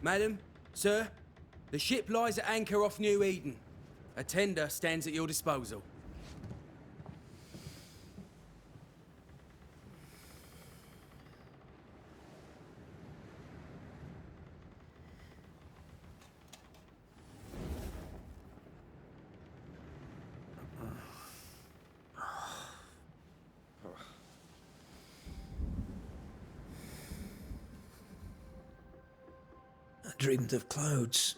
Madam, sir, the ship lies at anchor off New Eden. A tender stands at your disposal. I dreamed of clouds.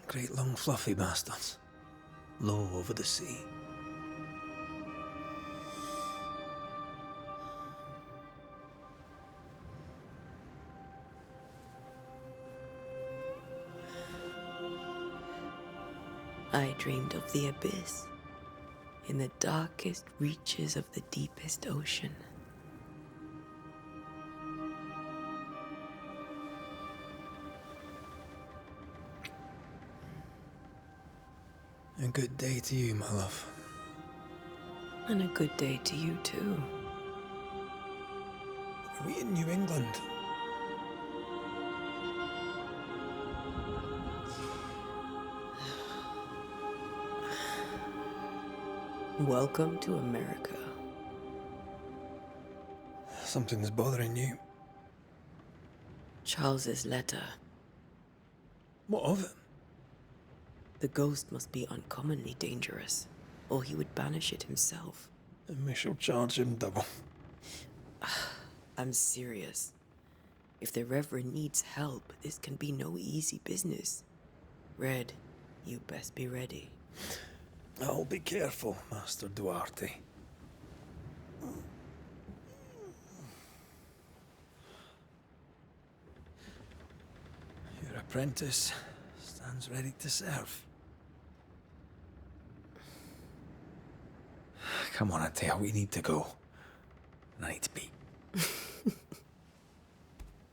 Great long fluffy bastards. Low over the sea. I dreamed of the abyss, in the darkest reaches of the deepest ocean. A good day to you, my love. And a good day to you too. Are we in New England? Welcome to America. Something's bothering you. Charles's letter. What of it? The ghost must be uncommonly dangerous, or he would banish it himself. And we shall charge him double. I'm serious. If the Reverend needs help, this can be no easy business. Red, you best be ready. I'll be careful, Master Duarte. Your apprentice stands ready to serve. Come on, Atea, we need to go. I need to be.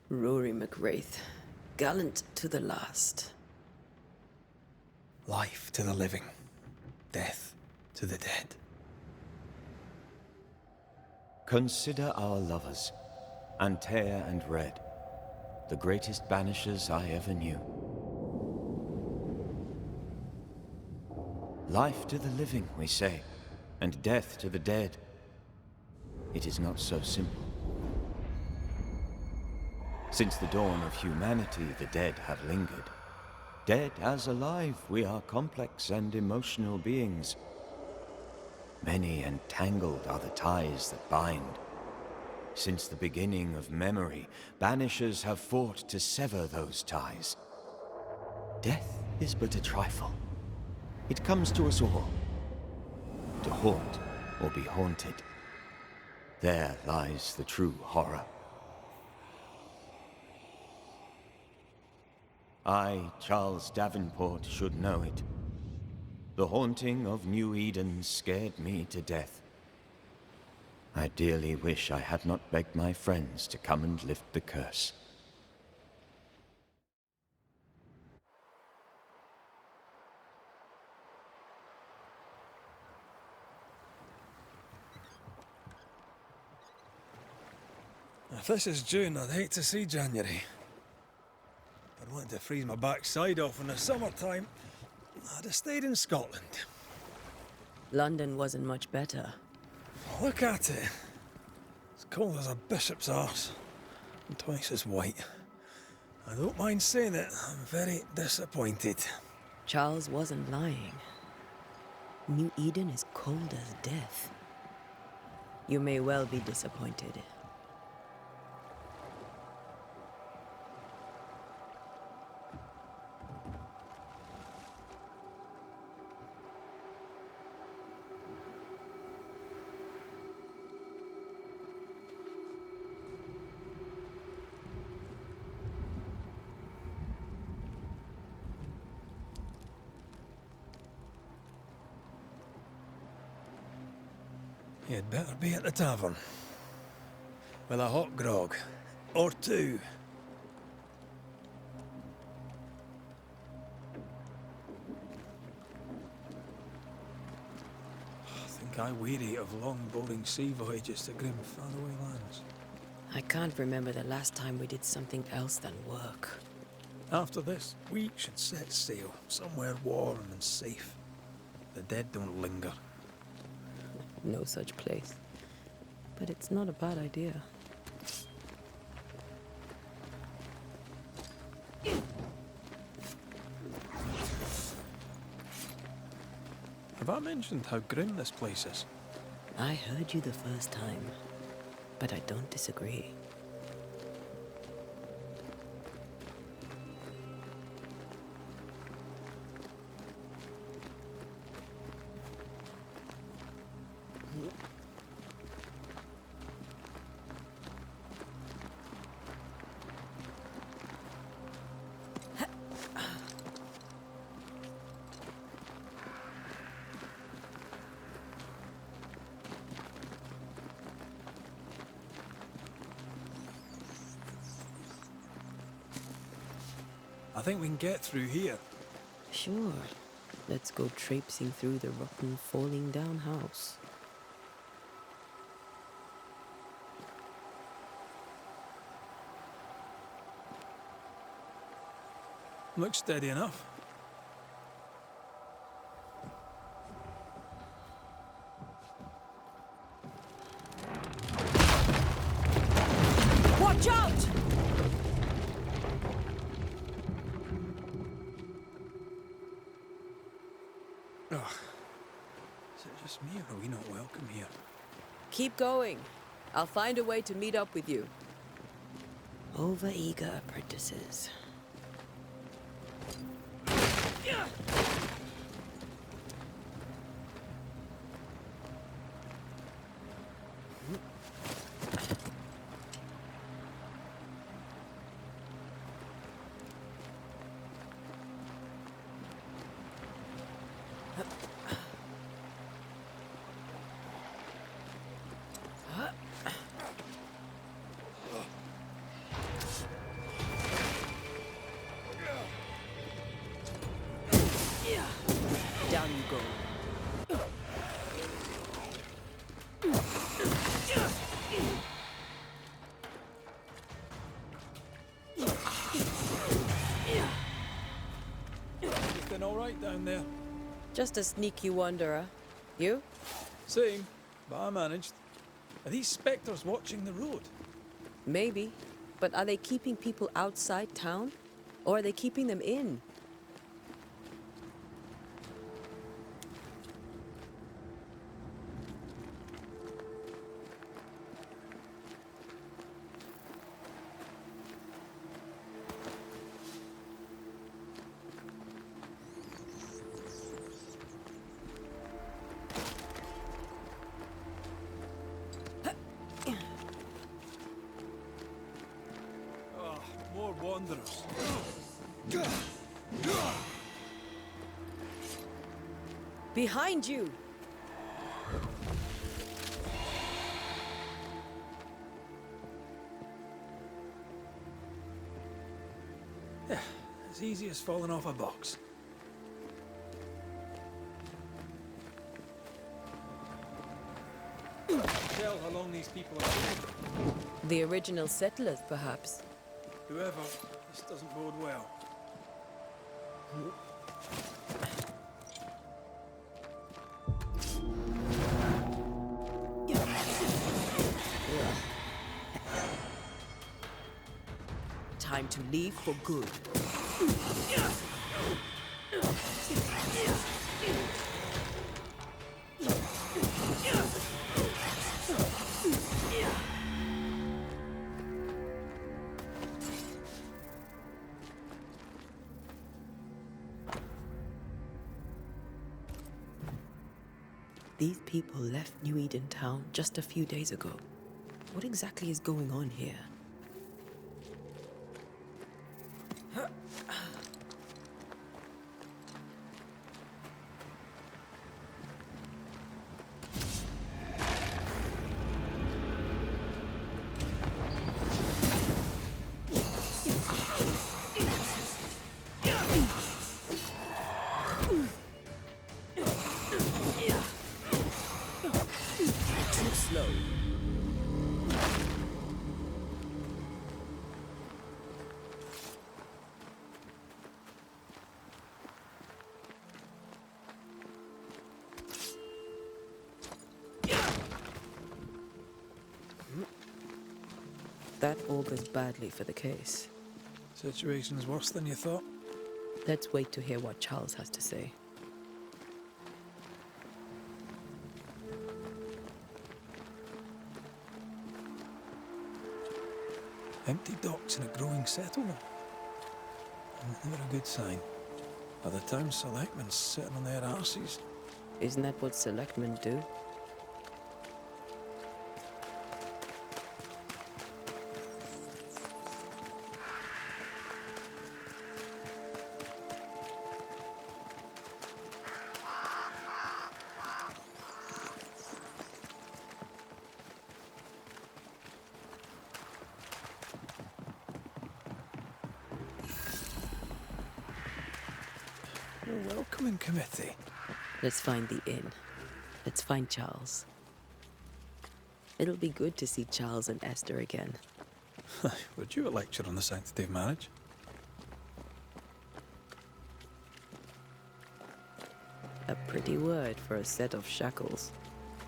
Rory McWraith, gallant to the last. Life to the living, death to the dead. Consider our lovers, Antea and Red, the greatest banishers I ever knew. Life to the living, we say, and death to the dead. It is not so simple. Since the dawn of humanity, the dead have lingered. Dead as alive, we are complex and emotional beings. Many and tangled are the ties that bind. Since the beginning of memory, banishers have fought to sever those ties. Death is but a trifle. It comes to us all. To haunt or be haunted. There lies the true horror. I, Charles Davenport, should know it. The haunting of New Eden scared me to death. I dearly wish I had not begged my friends to come and lift the curse. If this is June, I'd hate to see January. I'd want to freeze my backside off in the summertime. I'd have stayed in Scotland. London wasn't much better. Look at it. It's cold as a bishop's arse. And twice as white. I don't mind saying it, I'm very disappointed. Charles wasn't lying. New Eden is cold as death. You may well be disappointed. You'd better be at the tavern. With a hot grog. Or two. I think I weary of long, boring sea voyages to grim, faraway lands. I can't remember the last time we did something else than work. After this, we should set sail somewhere warm and safe. The dead don't linger. No such place. But it's not a bad idea. Have I mentioned how grim this place is? I heard you the first time, but I don't disagree. I think we can get through here. Sure. Let's go traipsing through the rotten, falling down house. Looks steady enough. Watch out! Ugh. Is it just me or are we not welcome here? Keep going. I'll find a way to meet up with you. Over-eager apprentices. Down you go. Everything all right down there? Just a sneaky wanderer. You? Same, but I managed. Are these spectres watching the road? Maybe. But are they keeping people outside town? Or are they keeping them in? Ah, more wanderers. Behind you! Yeah, as easy as falling off a box. Tell how long these people are here. The original settlers, perhaps. Whoever, this doesn't bode well. Time to leave for good. These people left New Eden Town just a few days ago. What exactly is going on here? Too slow. That augurs badly for the case. Situation's worse than you thought. Let's wait to hear what Charles has to say. Empty docks in a growing settlement. Never a good sign. Are the town selectmen sitting on their arses? Isn't that what selectmen do? A welcoming committee. Let's find the inn. Let's find Charles. It'll be good to see Charles and Esther again. Would you a lecture on the sanctity of marriage? A pretty word for a set of shackles.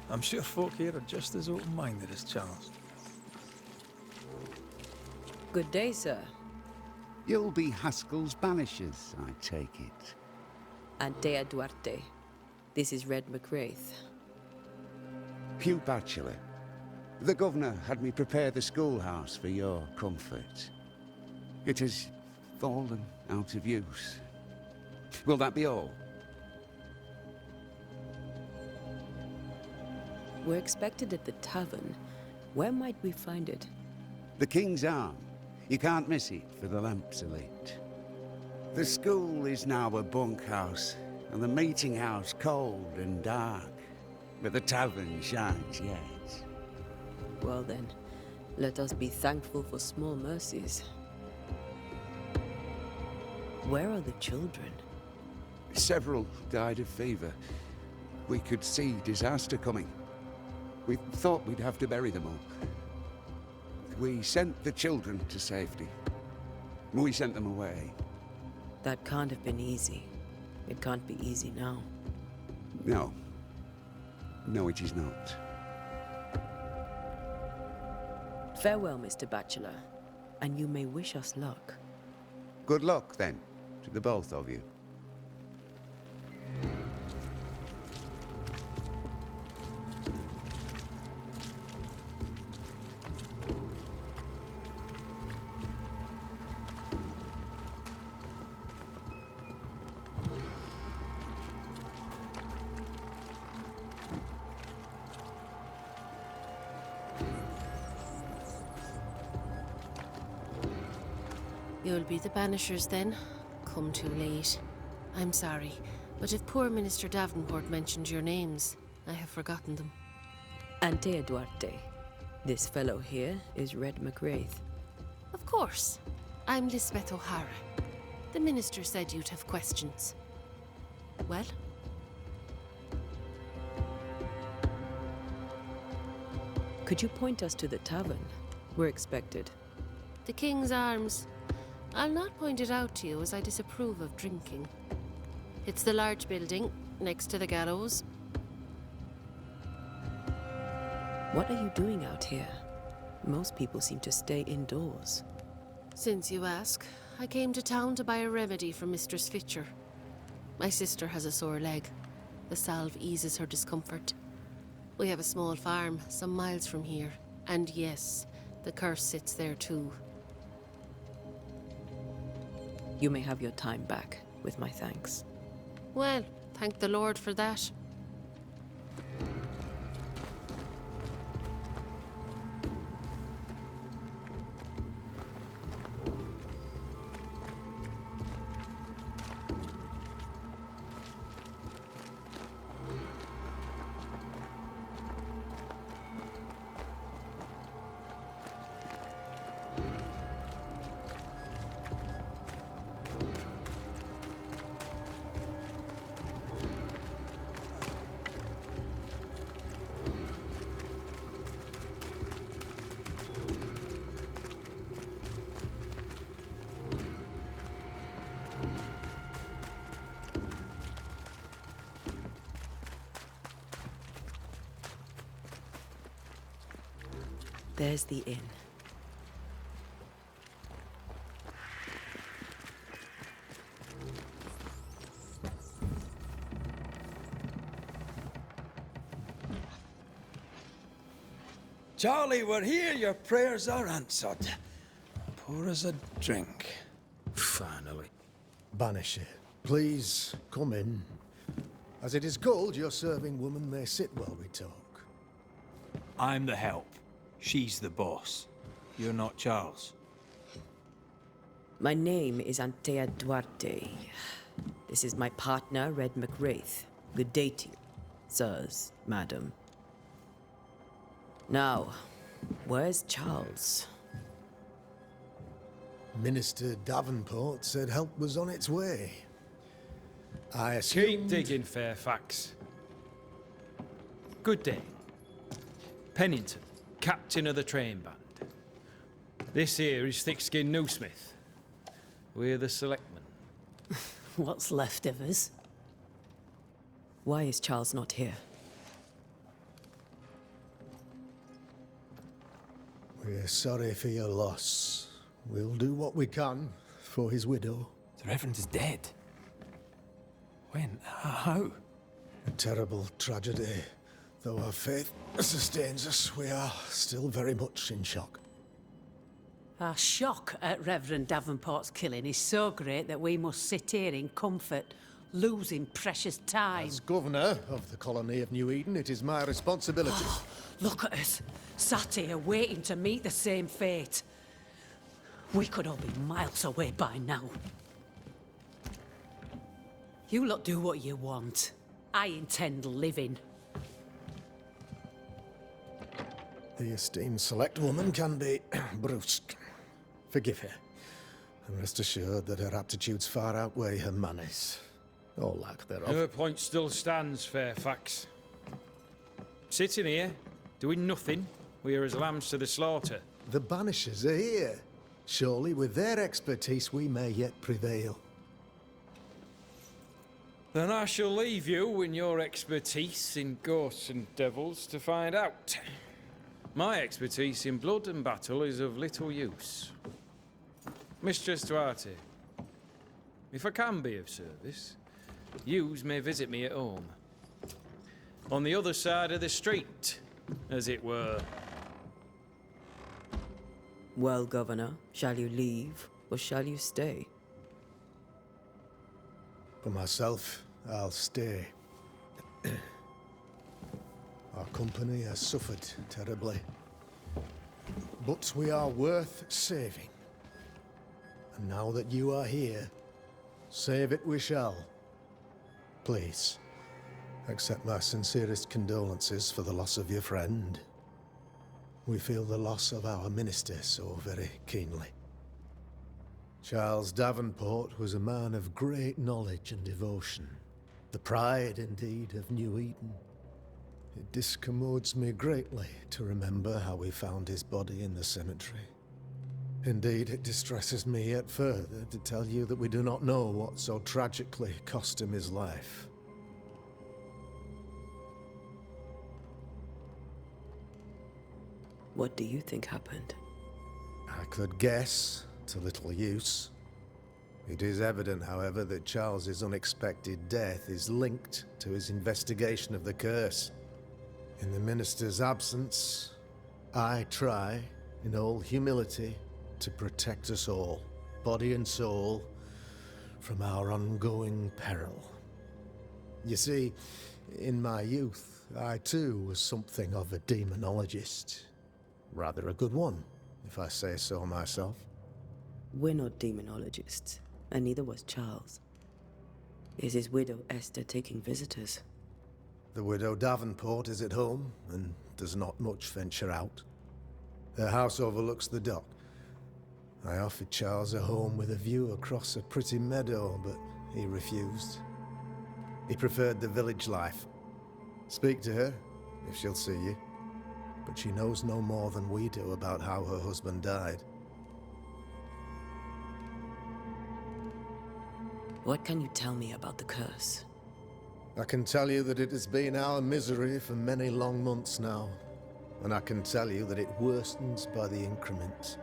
I'm sure folk here are just as open-minded as Charles. Good day, sir. You'll be Haskell's Banishers, I take it. Antea Duarte. This is Red McWraith. Hugh Bachelor. The governor had me prepare the schoolhouse for your comfort. It has fallen out of use. Will that be all? We're expected at the tavern. Where might we find it? The King's Arm. You can't miss it, for the lamps are lit. The school is now a bunkhouse, and the meeting house cold and dark. But the tavern shines yet. Well then, let us be thankful for small mercies. Where are the children? Several died of fever. We could see disaster coming. We thought we'd have to bury them all. We sent the children to safety. We sent them away. That can't have been easy. It can't be easy now. No. No, it is not. Farewell, Mr. Bachelor, and you may wish us luck. Good luck, then, to the both of you. You'll be the Banishers then? Come too late. I'm sorry, but if poor Minister Davenport mentioned your names, I have forgotten them. Antea Duarte. This fellow here is Red McWraith. Of course. I'm Lisbeth O'Hara. The Minister said you'd have questions. Well? Could you point us to the tavern? We're expected. The King's Arms. I'll not point it out to you as I disapprove of drinking. It's the large building, next to the gallows. What are you doing out here? Most people seem to stay indoors. Since you ask, I came to town to buy a remedy for Mistress Fitcher. My sister has a sore leg. The salve eases her discomfort. We have a small farm, some miles from here. And yes, the curse sits there too. You may have your time back, with my thanks. Well, thank the Lord for that. There's the inn. Charlie, we're here. Your prayers are answered. Pour us a drink. Finally. Banisher, please come in. As it is called, your serving woman may sit while we talk. I'm the help. She's the boss. You're not Charles. My name is Antea Duarte. This is my partner, Red McWraith. Good day to you, sirs, madam. Now, where's Charles? Minister Davenport said help was on its way. I Keep assumed... digging, Fairfax. Good day. Pennington, captain of the train band. This here is Thick-Skinned Newsmith. We're the selectmen. What's left of us? Why is Charles not here? We're sorry for your loss. We'll do what we can for his widow. The Reverend is dead. When? How? A terrible tragedy. Though our faith sustains us, we are still very much in shock. Our shock at Reverend Davenport's killing is so great that we must sit here in comfort, losing precious time. As governor of the colony of New Eden, it is my responsibility. Look at us, sat here waiting to meet the same fate. We could all be miles away by now. You lot do what you want. I intend living. The esteemed select woman can be brusque. Forgive her, and rest assured that her aptitudes far outweigh her manners, or lack thereof. Her point still stands, Fairfax. Sitting here, doing nothing, we are as lambs to the slaughter. The Banishers are here. Surely, with their expertise, we may yet prevail. Then I shall leave you and your expertise in ghosts and devils to find out. My expertise in blood and battle is of little use. Mistress Duarte, if I can be of service, yous may visit me at home. On the other side of the street, as it were. Well, Governor, shall you leave or shall you stay? For myself, I'll stay. Our company has suffered terribly. But we are worth saving. And now that you are here, save it we shall. Please, accept my sincerest condolences for the loss of your friend. We feel the loss of our minister so very keenly. Charles Davenport was a man of great knowledge and devotion. The pride, indeed, of New Eden. It discommodes me greatly to remember how we found his body in the cemetery. Indeed, it distresses me yet further to tell you that we do not know what so tragically cost him his life. What do you think happened? I could guess, to little use. It is evident, however, that Charles's unexpected death is linked to his investigation of the curse. In the minister's absence, I try, in all humility, to protect us all, body and soul, from our ongoing peril. You see, in my youth, I too was something of a demonologist. Rather a good one, if I say so myself. We're not demonologists, and neither was Charles. Is his widow Esther taking visitors? The widow Davenport is at home, and does not much venture out. Her house overlooks the dock. I offered Charles a home with a view across a pretty meadow, but he refused. He preferred the village life. Speak to her, if she'll see you. But she knows no more than we do about how her husband died. What can you tell me about the curse? I can tell you that it has been our misery for many long months now. And I can tell you that it worstens by the increment.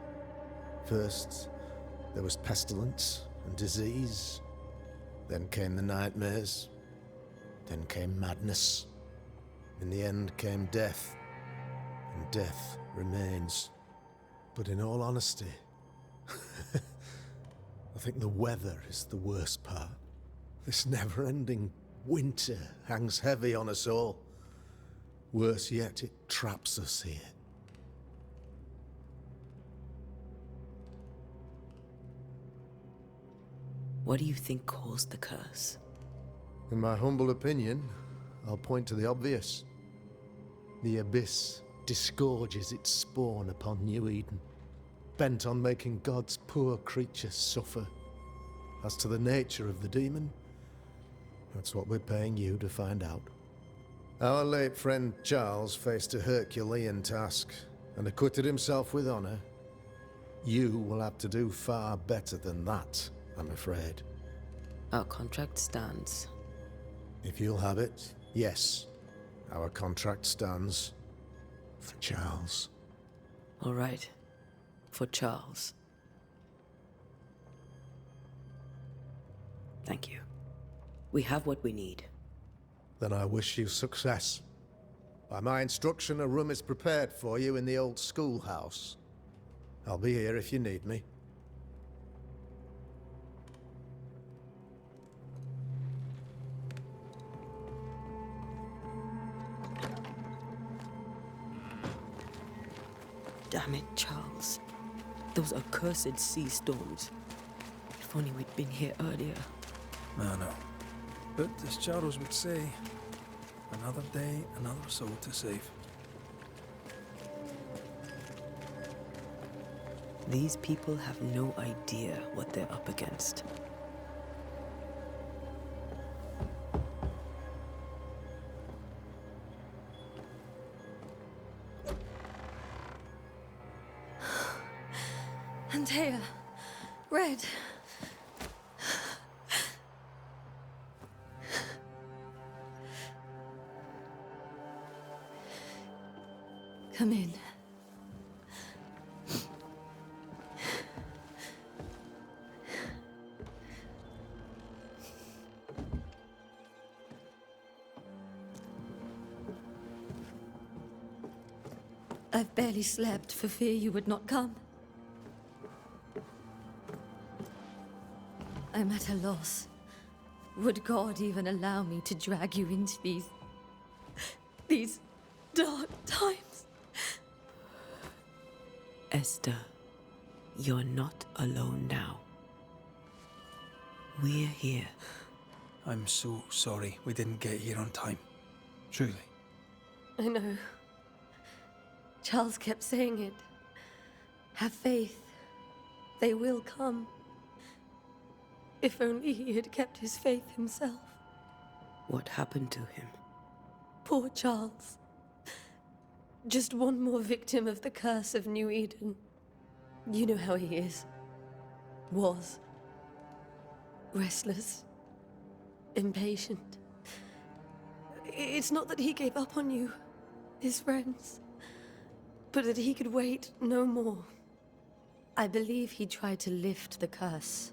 First, there was pestilence and disease. Then came the nightmares. Then came madness. In the end came death. And death remains. But in all honesty, I think the weather is the worst part. This never-ending winter hangs heavy on us all. Worse yet, it traps us here. What do you think caused the curse? In my humble opinion, I'll point to the obvious. The abyss disgorges its spawn upon New Eden, bent on making God's poor creatures suffer. As to the nature of the demon, that's what we're paying you to find out. Our late friend Charles faced a Herculean task and acquitted himself with honor. You will have to do far better than that, I'm afraid. Our contract stands. If you'll have it, yes. Our contract stands for Charles. All right. For Charles. Thank you. We have what we need. Then I wish you success. By my instruction, a room is prepared for you in the old schoolhouse. I'll be here if you need me. Damn it, Charles. Those accursed sea storms. If only we'd been here earlier. I know. But as Charles would say, another day, another soul to save. These people have no idea what they're up against. Antea, Red. Come in. I've barely slept for fear you would not come. I'm at a loss. Would God even allow me to drag you into these dark times? Esther, you're not alone now. We're here. I'm so sorry we didn't get here on time. Truly. I know. Charles kept saying it. Have faith. They will come. If only he had kept his faith himself. What happened to him? Poor Charles. Just one more victim of the curse of New Eden. You know how he is. Was. Restless. Impatient. It's not that he gave up on you, his friends, but that he could wait no more. I believe he tried to lift the curse.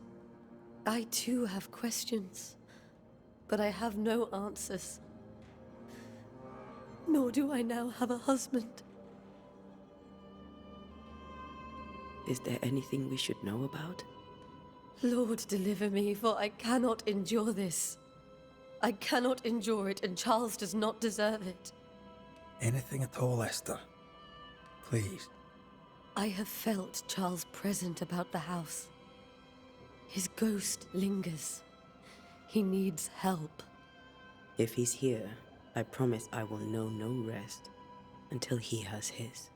I too have questions, but I have no answers. Nor do I now have a husband. Is there anything we should know about? Lord, deliver me, for I cannot endure this. I cannot endure it, and Charles does not deserve it. Anything at all, Esther. Please. I have felt Charles present about the house. His ghost lingers. He needs help. If he's here, I promise I will know no rest until he has his.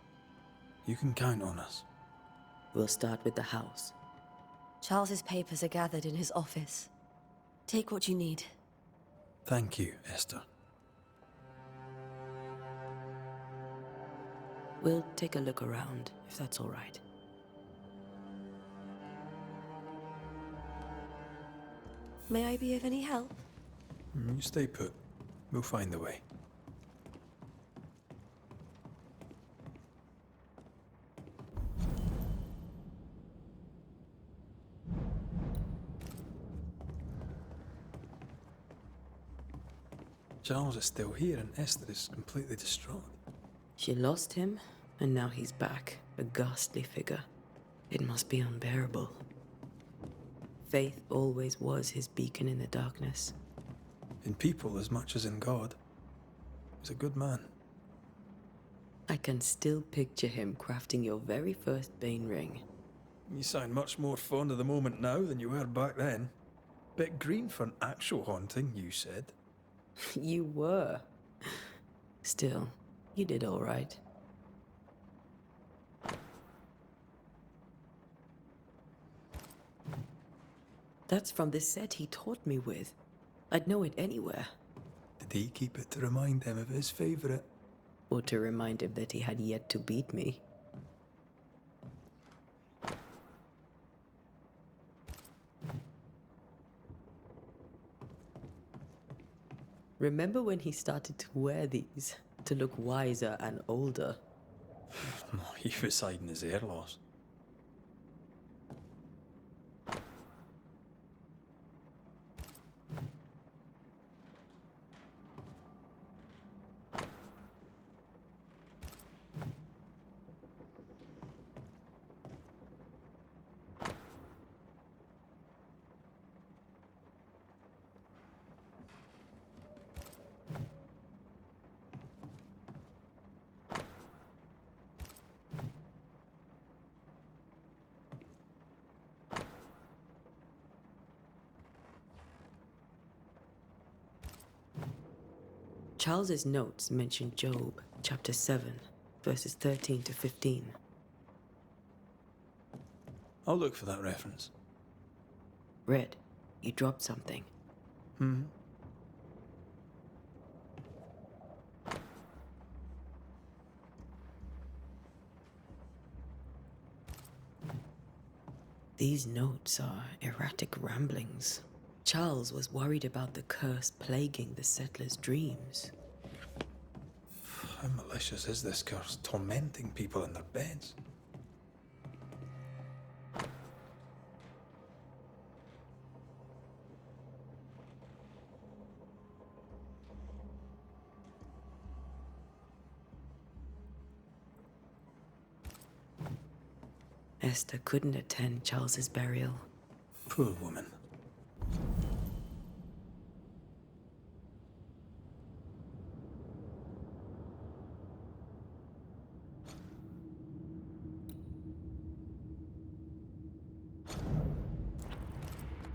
You can count on us. We'll start with the house. Charles's papers are gathered in his office. Take what you need. Thank you, Esther. We'll take a look around, if that's all right. May I be of any help? You stay put. We'll find the way. Charles is still here and Esther is completely distraught. She lost him, And now he's back, a ghastly figure. It must be unbearable. Faith always was his beacon in the darkness. In people as much as in God. He's a good man. I can still picture him crafting your very first Bane ring. You sound much more fond of the moment now than you were back then. Bit green for an actual haunting, you said. You were. Still, you did all right. That's from the set he taught me with. I'd know it anywhere. Did he keep it to remind him of his favourite? Or to remind him that he had yet to beat me. Remember when he started to wear these to look wiser and older? He was hiding his hair loss. Charles's notes mention Job, chapter 7, verses 13 to 15. I'll look for that reference. Red, you dropped something. These notes are erratic ramblings. Charles was worried about the curse plaguing the settlers' dreams. How malicious is this curse, tormenting people in their beds? Esther couldn't attend Charles's burial. Poor woman.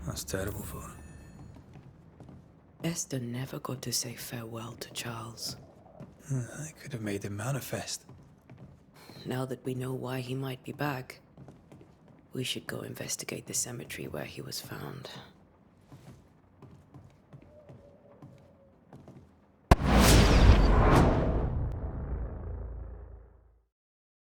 That's terrible for her. Esther never got to say farewell to Charles. I could have made him manifest. Now that we know why he might be back, we should go investigate the cemetery where he was found.